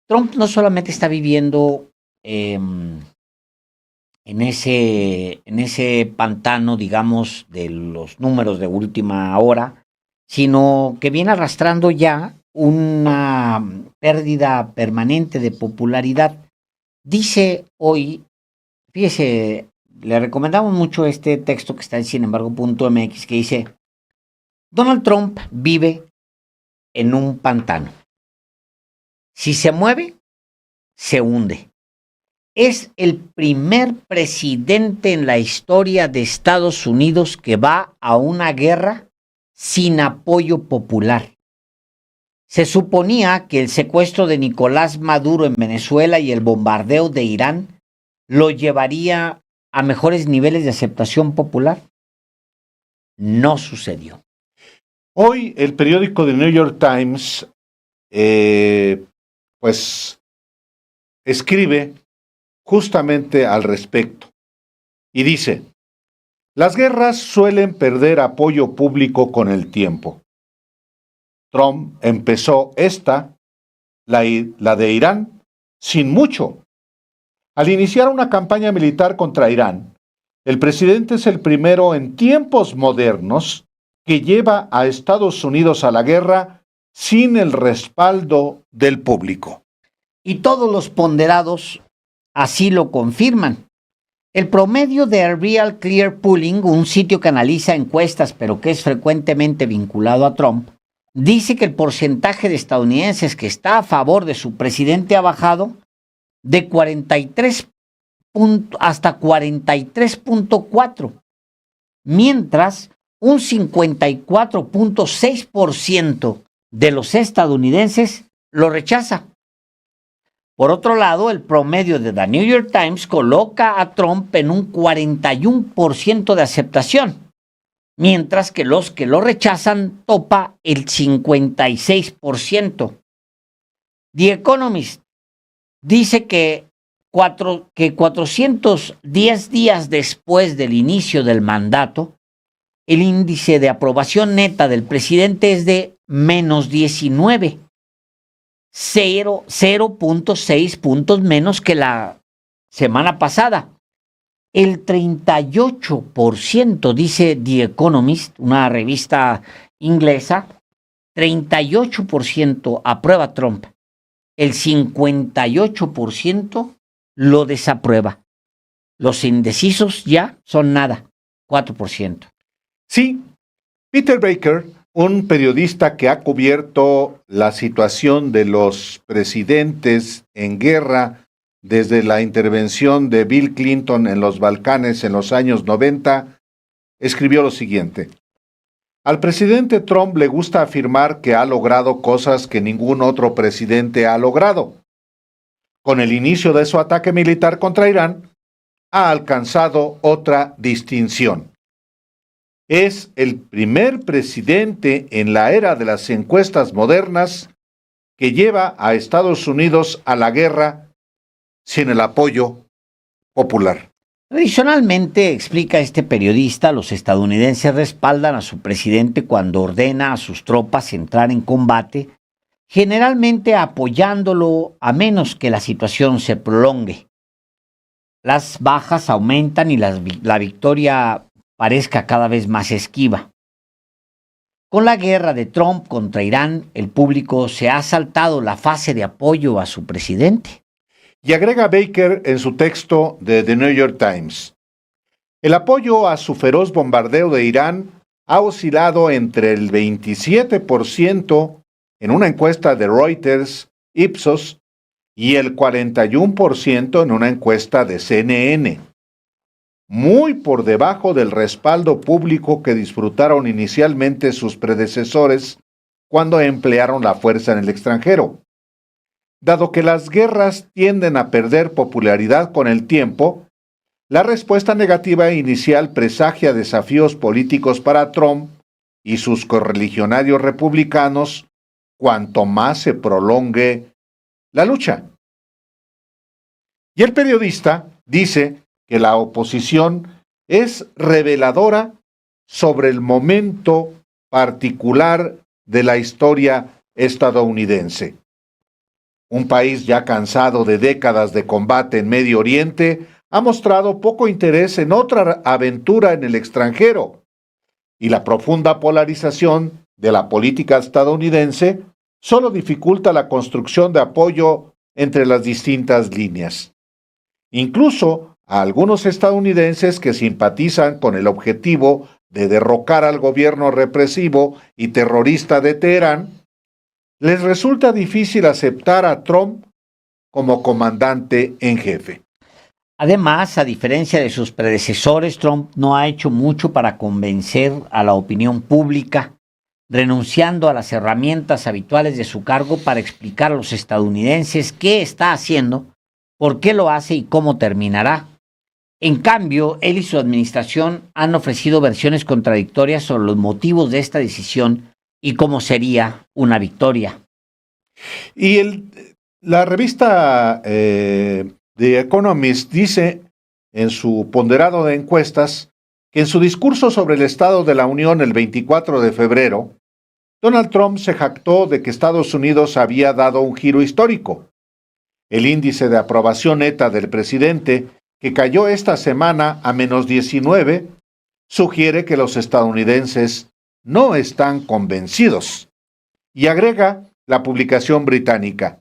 Trump no solamente está viviendo en ese pantano, digamos, de los números de última hora, sino que viene arrastrando ya una pérdida permanente de popularidad. Dice hoy, fíjese, le recomendamos mucho este texto que está en sinembargo.mx que dice: Donald Trump vive en un pantano. Si se mueve, se hunde. Es el primer presidente en la historia de Estados Unidos que va a una guerra sin apoyo popular. Se suponía que el secuestro de Nicolás Maduro en Venezuela y el bombardeo de Irán lo llevaría a mejores niveles de aceptación popular. No sucedió. Hoy el periódico The New York Times pues escribe justamente al respecto y dice: las guerras suelen perder apoyo público con el tiempo. Trump empezó la de Irán, sin mucho. Al iniciar una campaña militar contra Irán, el presidente es el primero en tiempos modernos que lleva a Estados Unidos a la guerra sin el respaldo del público. Y todos los ponderados así lo confirman. El promedio de Real Clear Polling, un sitio que analiza encuestas pero que es frecuentemente vinculado a Trump, dice que el porcentaje de estadounidenses que está a favor de su presidente ha bajado de 43 hasta 43.4, mientras un 54.6% de los estadounidenses lo rechaza. Por otro lado, el promedio de The New York Times coloca a Trump en un 41% de aceptación, mientras que los que lo rechazan topa el 56%. The Economist dice que 410 días después del inicio del mandato, el índice de aprobación neta del presidente es de menos 19, 0.6 puntos menos que la semana pasada. El 38%, dice The Economist, una revista inglesa, 38% aprueba a Trump. El 58% lo desaprueba. Los indecisos ya son nada, 4%. Sí, Peter Baker, un periodista que ha cubierto la situación de los presidentes en guerra desde la intervención de Bill Clinton en los Balcanes en los años 90, escribió lo siguiente: al presidente Trump le gusta afirmar que ha logrado cosas que ningún otro presidente ha logrado. Con el inicio de su ataque militar contra Irán, ha alcanzado otra distinción. Es el primer presidente en la era de las encuestas modernas que lleva a Estados Unidos a la guerra sin el apoyo popular. Tradicionalmente, explica este periodista, los estadounidenses respaldan a su presidente cuando ordena a sus tropas entrar en combate, generalmente apoyándolo a menos que la situación se prolongue. Las bajas aumentan y la victoria parezca cada vez más esquiva. Con la guerra de Trump contra Irán, el público se ha saltado la fase de apoyo a su presidente. Y agrega Baker en su texto de The New York Times: el apoyo a su feroz bombardeo de Irán ha oscilado entre el 27% en una encuesta de Reuters, Ipsos, y el 41% en una encuesta de CNN, muy por debajo del respaldo público que disfrutaron inicialmente sus predecesores cuando emplearon la fuerza en el extranjero. Dado que las guerras tienden a perder popularidad con el tiempo, la respuesta negativa inicial presagia desafíos políticos para Trump y sus correligionarios republicanos cuanto más se prolongue la lucha. Y el periodista dice que la oposición es reveladora sobre el momento particular de la historia estadounidense. Un país ya cansado de décadas de combate en Medio Oriente ha mostrado poco interés en otra aventura en el extranjero, y la profunda polarización de la política estadounidense solo dificulta la construcción de apoyo entre las distintas líneas. Incluso a algunos estadounidenses que simpatizan con el objetivo de derrocar al gobierno represivo y terrorista de Teherán, les resulta difícil aceptar a Trump como comandante en jefe. Además, a diferencia de sus predecesores, Trump no ha hecho mucho para convencer a la opinión pública, renunciando a las herramientas habituales de su cargo para explicar a los estadounidenses qué está haciendo, por qué lo hace y cómo terminará. En cambio, él y su administración han ofrecido versiones contradictorias sobre los motivos de esta decisión y cómo sería una victoria. Y la revista The Economist dice en su ponderado de encuestas que en su discurso sobre el Estado de la Unión el 24 de febrero, Donald Trump se jactó de que Estados Unidos había dado un giro histórico. El índice de aprobación neta del presidente, que cayó esta semana a -19, sugiere que los estadounidenses no están convencidos. Y agrega la publicación británica: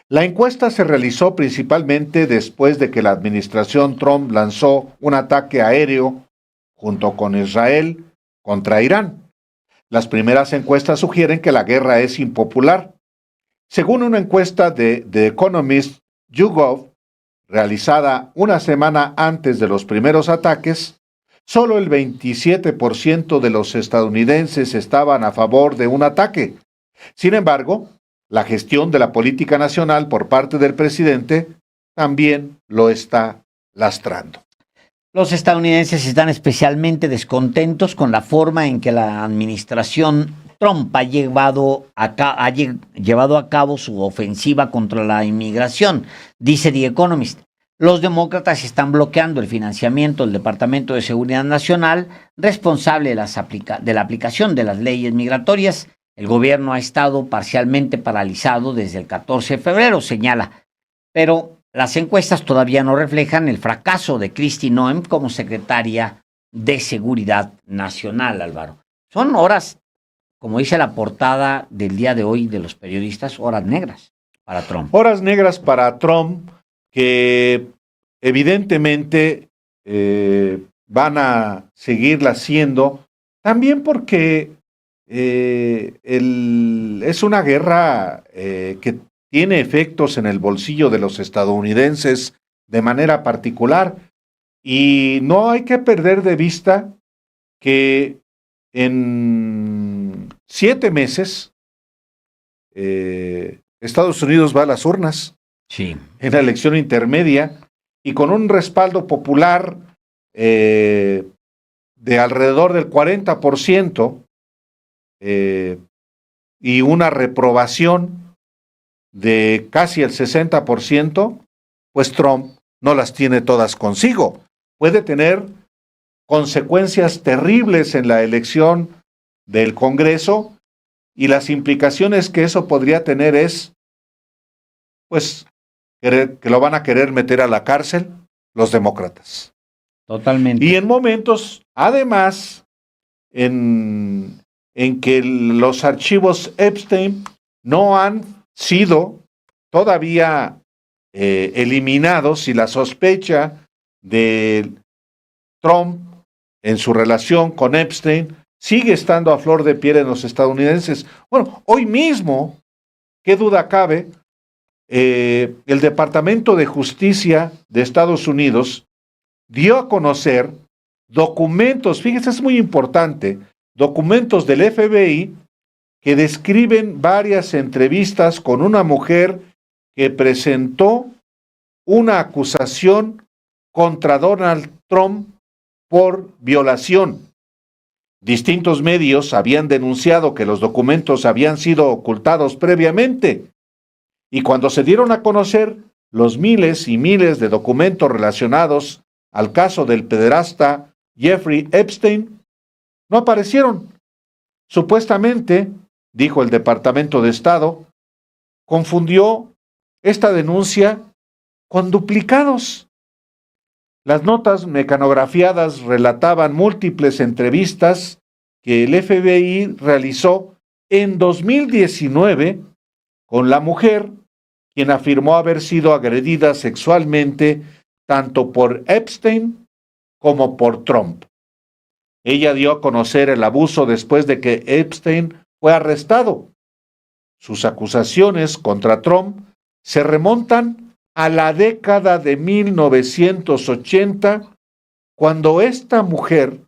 la encuesta se realizó principalmente después de que la administración Trump lanzó un ataque aéreo junto con Israel contra Irán. Las primeras encuestas sugieren que la guerra es impopular. Según una encuesta de The Economist YouGov, realizada una semana antes de los primeros ataques, solo el 27% de los estadounidenses estaban a favor de un ataque. Sin embargo, la gestión de la política nacional por parte del presidente también lo está lastrando. Los estadounidenses están especialmente descontentos con la forma en que la administración Trump ha llevado a cabo su ofensiva contra la inmigración, dice The Economist. Los demócratas están bloqueando el financiamiento del Departamento de Seguridad Nacional, responsable de la aplicación de las leyes migratorias. El gobierno ha estado parcialmente paralizado desde el 14 de febrero, señala. Pero las encuestas todavía no reflejan el fracaso de Kristi Noem como secretaria de Seguridad Nacional, Álvaro. Son horas, como dice la portada del día de hoy de los periodistas, horas negras para Trump. Horas negras para Trump que evidentemente van a seguirla siendo, también porque es una guerra que tiene efectos en el bolsillo de los estadounidenses de manera particular, y no hay que perder de vista que en 7 meses Estados Unidos va a las urnas, sí, en la elección intermedia, y con un respaldo popular de alrededor del 40%, y una reprobación de casi el 60%, pues Trump no las tiene todas consigo. Puede tener consecuencias terribles en la elección del Congreso, y las implicaciones que eso podría tener es, pues, que lo van a querer meter a la cárcel los demócratas. Totalmente. Y en momentos, además, en que los archivos Epstein no han sido todavía eliminados, y la sospecha de Trump en su relación con Epstein sigue estando a flor de piel en los estadounidenses. Bueno, hoy mismo, qué duda cabe, el Departamento de Justicia de Estados Unidos dio a conocer documentos, fíjense, es muy importante, documentos del FBI que describen varias entrevistas con una mujer que presentó una acusación contra Donald Trump por violación. Distintos medios habían denunciado que los documentos habían sido ocultados previamente, y cuando se dieron a conocer los miles y miles de documentos relacionados al caso del pederasta Jeffrey Epstein, no aparecieron. Supuestamente, dijo el Departamento de Estado, confundió esta denuncia con duplicados. Las notas mecanografiadas relataban múltiples entrevistas que el FBI realizó en 2019 con la mujer, quien afirmó haber sido agredida sexualmente tanto por Epstein como por Trump. Ella dio a conocer el abuso después de que Epstein fue arrestado. Sus acusaciones contra Trump se remontan a la década de 1980, cuando esta mujer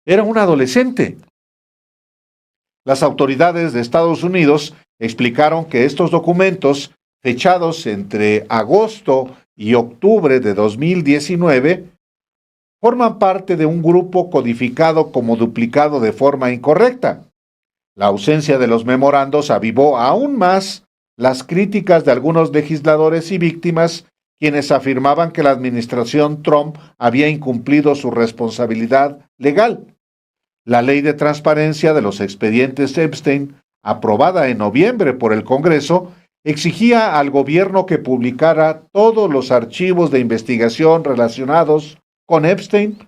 era una adolescente. Las autoridades de Estados Unidos explicaron que estos documentos, fechados entre agosto y octubre de 2019, forman parte de un grupo codificado como duplicado de forma incorrecta. La ausencia de los memorandos avivó aún más las críticas de algunos legisladores y víctimas, quienes afirmaban que la administración Trump había incumplido su responsabilidad legal. La ley de transparencia de los expedientes Epstein, aprobada en noviembre por el Congreso, exigía al gobierno que publicara todos los archivos de investigación relacionados con Epstein,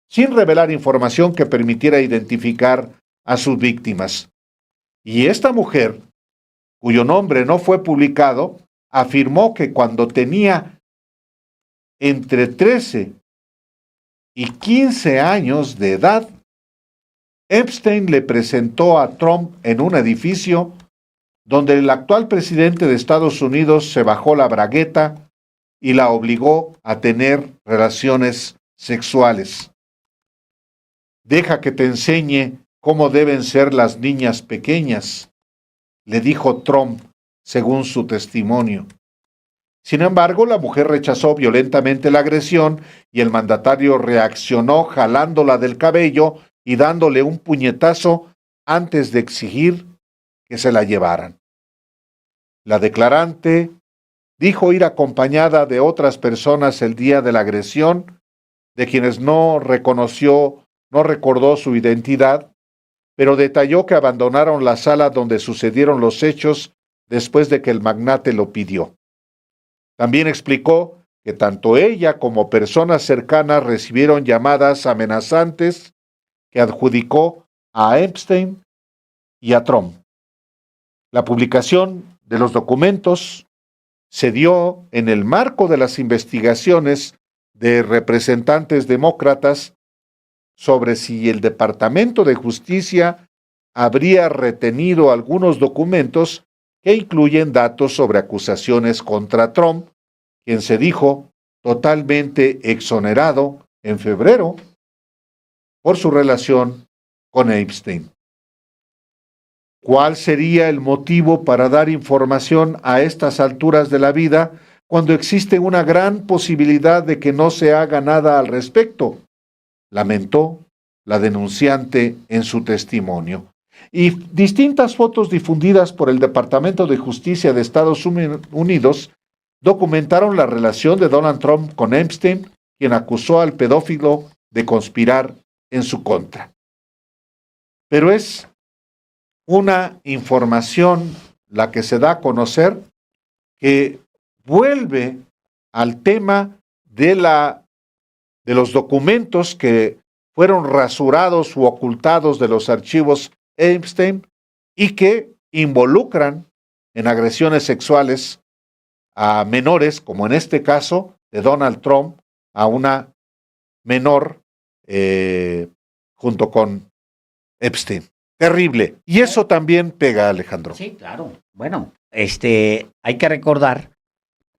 sin revelar información que permitiera identificar a sus víctimas. Y esta mujer, cuyo nombre no fue publicado, afirmó que cuando tenía entre 13 y 15 años de edad, Epstein le presentó a Trump en un edificio donde el actual presidente de Estados Unidos se bajó la bragueta y la obligó a tener relaciones sexuales. Deja que te enseñe cómo deben ser las niñas pequeñas, le dijo Trump, según su testimonio. Sin embargo, la mujer rechazó violentamente la agresión y el mandatario reaccionó jalándola del cabello y dándole un puñetazo antes de exigir que se la llevaran. La declarante dijo ir acompañada de otras personas el día de la agresión, de quienes no recordó su identidad, pero detalló que abandonaron la sala donde sucedieron los hechos después de que el magnate lo pidió. También explicó que tanto ella como personas cercanas recibieron llamadas amenazantes que adjudicó a Epstein y a Trump. La publicación de los documentos se dio en el marco de las investigaciones de representantes demócratas sobre si el Departamento de Justicia habría retenido algunos documentos que incluyen datos sobre acusaciones contra Trump, quien se dijo totalmente exonerado en febrero por su relación con Epstein. ¿Cuál sería el motivo para dar información a estas alturas de la vida cuando existe una gran posibilidad de que no se haga nada al respecto?, lamentó la denunciante en su testimonio. Y distintas fotos difundidas por el Departamento de Justicia de Estados Unidos documentaron la relación de Donald Trump con Epstein, quien acusó al pedófilo de conspirar en su contra. Pero es una información la que se da a conocer que vuelve al tema de los documentos que fueron rasurados u ocultados de los archivos Epstein y que involucran en agresiones sexuales a menores, como en este caso de Donald Trump, a una menor junto con Epstein. Terrible. Y eso también pega, Alejandro. Sí, claro. Bueno, hay que recordar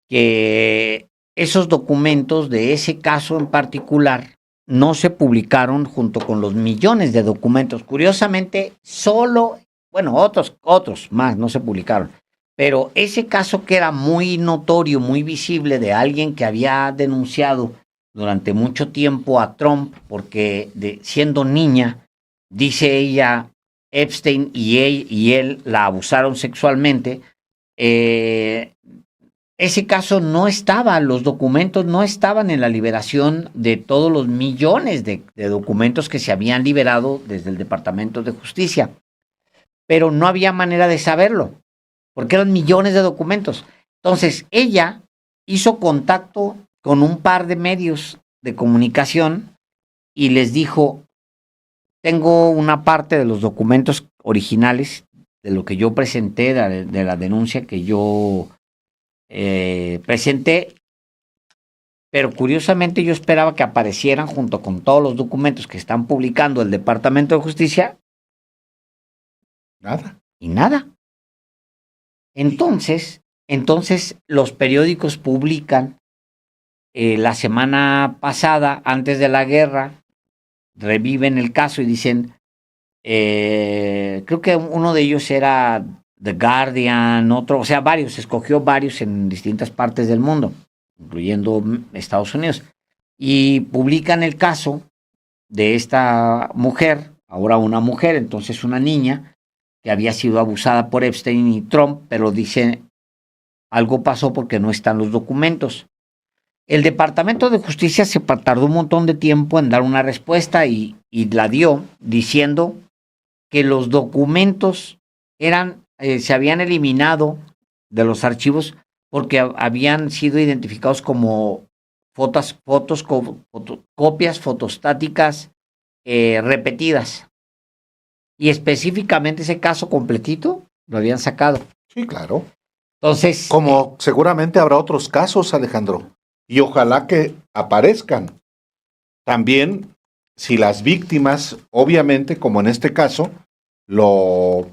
que esos documentos de ese caso en particular no se publicaron junto con los millones de documentos. Curiosamente, otros más no se publicaron. Pero ese caso que era muy notorio, muy visible, de alguien que había denunciado durante mucho tiempo a Trump porque siendo niña, dice ella, Epstein y él la abusaron sexualmente, ese caso no estaba, los documentos no estaban en la liberación de todos los millones de documentos que se habían liberado desde el Departamento de Justicia. Pero no había manera de saberlo, porque eran millones de documentos. Entonces, ella hizo contacto con un par de medios de comunicación y les dijo, tengo una parte de los documentos originales de lo que yo presenté, de la denuncia que yo presenté, pero curiosamente yo esperaba que aparecieran junto con todos los documentos que están publicando el Departamento de Justicia. Nada. Y nada. Entonces los periódicos publican la semana pasada, antes de la guerra, reviven el caso y dicen, creo que uno de ellos era The Guardian, otro, o sea, varios, escogió varios en distintas partes del mundo, incluyendo Estados Unidos, y publican el caso de esta mujer, ahora una mujer, entonces una niña, que había sido abusada por Epstein y Trump, pero dice, algo pasó porque no están los documentos. El Departamento de Justicia se tardó un montón de tiempo en dar una respuesta y la dio diciendo que los documentos se habían eliminado de los archivos porque habían sido identificados como copias fotostáticas repetidas. Y específicamente ese caso completito lo habían sacado. Sí, claro. Entonces, como seguramente habrá otros casos, Alejandro, y ojalá que aparezcan. También, si las víctimas, obviamente, como en este caso, lo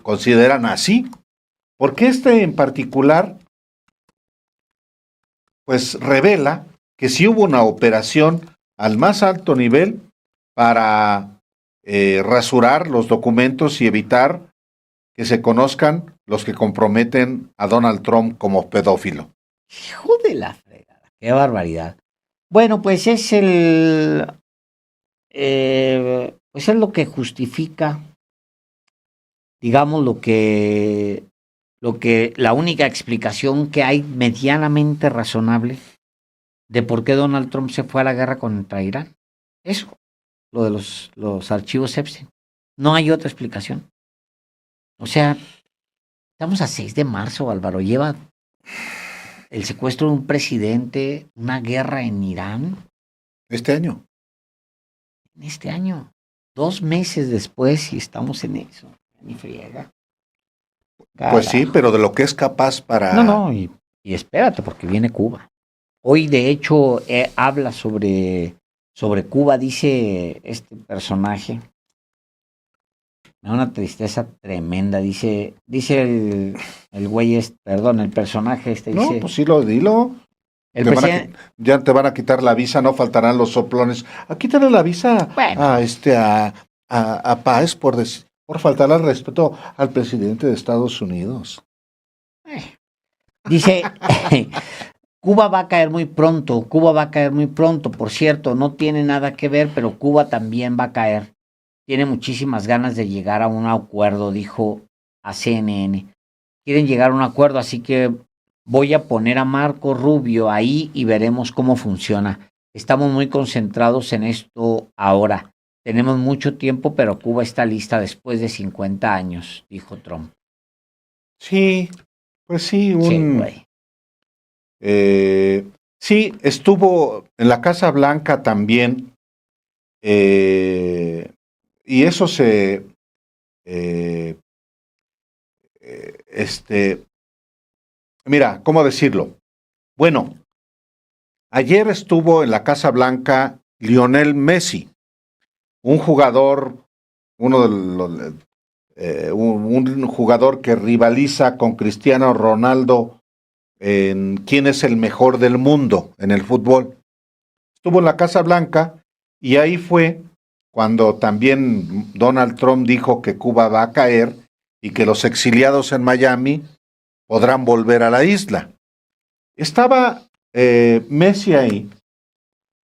consideran así, porque este en particular, pues revela que sí hubo una operación al más alto nivel para rasurar los documentos y evitar que se conozcan los que comprometen a Donald Trump como pedófilo. hijo de la fregada, qué barbaridad. Bueno, pues es pues es lo que justifica, digamos, la única explicación que hay medianamente razonable de por qué Donald Trump se fue a la guerra contra Irán. Eso, lo de los archivos Epstein. No hay otra explicación. O sea, estamos a 6 de marzo, Álvaro. Lleva el secuestro de un presidente, una guerra en Irán. Este año. En este año. 2 meses después y estamos en eso. Ni friega. Carajo. Pues sí, pero de lo que es capaz para... No, y espérate, porque viene Cuba. Hoy, de hecho, habla sobre Cuba, dice este personaje. Me da una tristeza tremenda, dice el güey, perdón, el personaje dice... No, pues sí, dilo. Ya te van a quitar la visa, no faltarán los soplones. Quítale la visa a Páez por faltar al respeto al presidente de Estados Unidos. Dice, Cuba va a caer muy pronto, por cierto, no tiene nada que ver, pero Cuba también va a caer. Tiene muchísimas ganas de llegar a un acuerdo, dijo a CNN. Quieren llegar a un acuerdo, así que voy a poner a Marco Rubio ahí y veremos cómo funciona. Estamos muy concentrados en esto ahora. Tenemos mucho tiempo, pero Cuba está lista después de 50 años, dijo Trump. Sí, pues sí, güey. Sí, estuvo en la Casa Blanca también. Y eso mira, ¿cómo decirlo? Bueno, ayer estuvo en la Casa Blanca Lionel Messi, un jugador, un jugador que rivaliza con Cristiano Ronaldo en quién es el mejor del mundo en el fútbol. Estuvo en la Casa Blanca y ahí fue cuando también Donald Trump dijo que Cuba va a caer y que los exiliados en Miami podrán volver a la isla. Estaba Messi ahí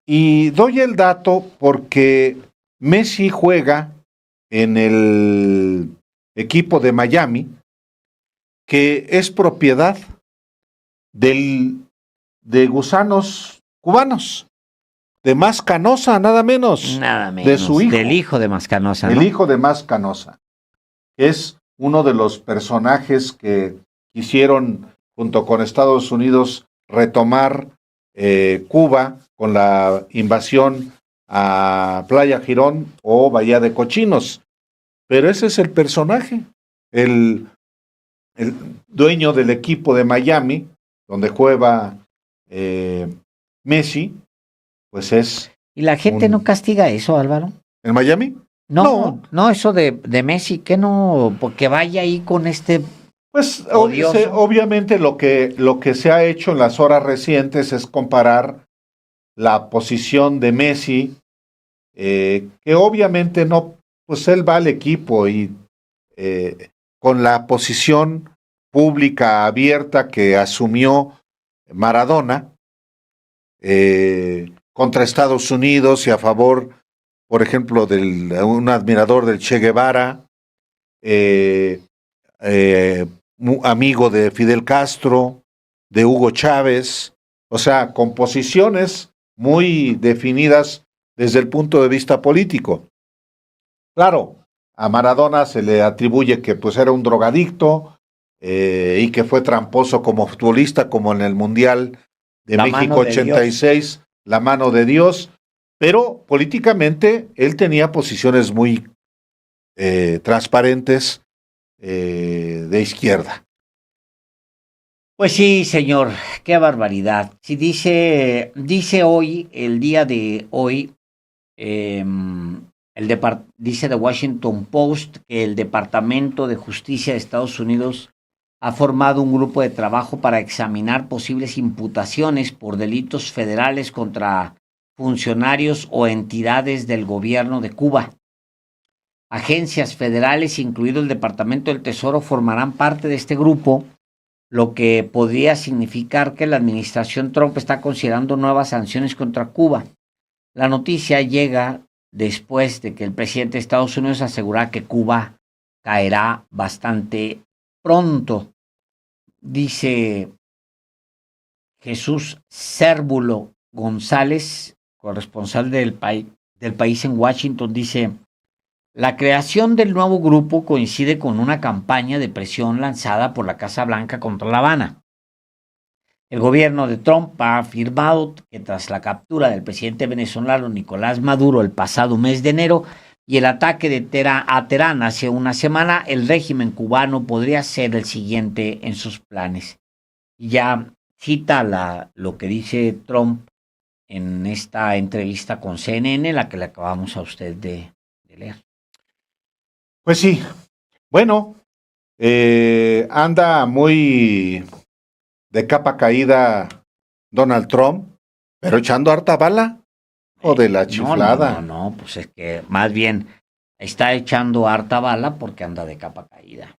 y doy el dato porque Messi juega en el equipo de Miami que es propiedad de Gusanos Cubanos. De Mascanosa, nada menos. Nada menos. De su hijo. Del hijo de Mascanosa. El hijo de Mascanosa. Es uno de los personajes que quisieron junto con Estados Unidos, retomar Cuba con la invasión a Playa Girón o Bahía de Cochinos. Pero ese es el personaje, el, el dueño del equipo de Miami, donde juega Messi, pues es... ¿Y la gente no castiga eso, Álvaro? ¿En Miami? No, eso de Messi, que no, porque vaya ahí con este Pues odioso. obviamente lo que se ha hecho en las horas recientes es comparar la posición de Messi, que obviamente no, pues él va al equipo y con la posición pública abierta que asumió Maradona contra Estados Unidos y a favor, por ejemplo, de un admirador del Che Guevara, amigo de Fidel Castro, de Hugo Chávez, o sea, con posiciones muy definidas desde el punto de vista político. Claro, a Maradona se le atribuye que pues era un drogadicto y que fue tramposo como futbolista, como en el Mundial de México 86, la mano de Dios, pero políticamente él tenía posiciones muy transparentes de izquierda. Pues sí, señor, qué barbaridad. Si dice hoy, el día de hoy, dice The Washington Post que el Departamento de Justicia de Estados Unidos ha formado un grupo de trabajo para examinar posibles imputaciones por delitos federales contra funcionarios o entidades del gobierno de Cuba. Agencias federales, incluido el Departamento del Tesoro, formarán parte de este grupo, lo que podría significar que la administración Trump está considerando nuevas sanciones contra Cuba. La noticia llega después de que el presidente de Estados Unidos asegura que Cuba caerá bastante pronto. Dice Jesús Cérvulo González, corresponsal del país en Washington, dice: la creación del nuevo grupo coincide con una campaña de presión lanzada por la Casa Blanca contra La Habana. El gobierno de Trump ha afirmado que tras la captura del presidente venezolano Nicolás Maduro el pasado mes de enero y el ataque a Teherán hace una semana, el régimen cubano podría ser el siguiente en sus planes. Y ya cita lo que dice Trump en esta entrevista con CNN, la que le acabamos a usted de leer. Pues sí, bueno, anda muy de capa caída Donald Trump, pero echando harta bala o de la chiflada. No, pues es que más bien está echando harta bala porque anda de capa caída.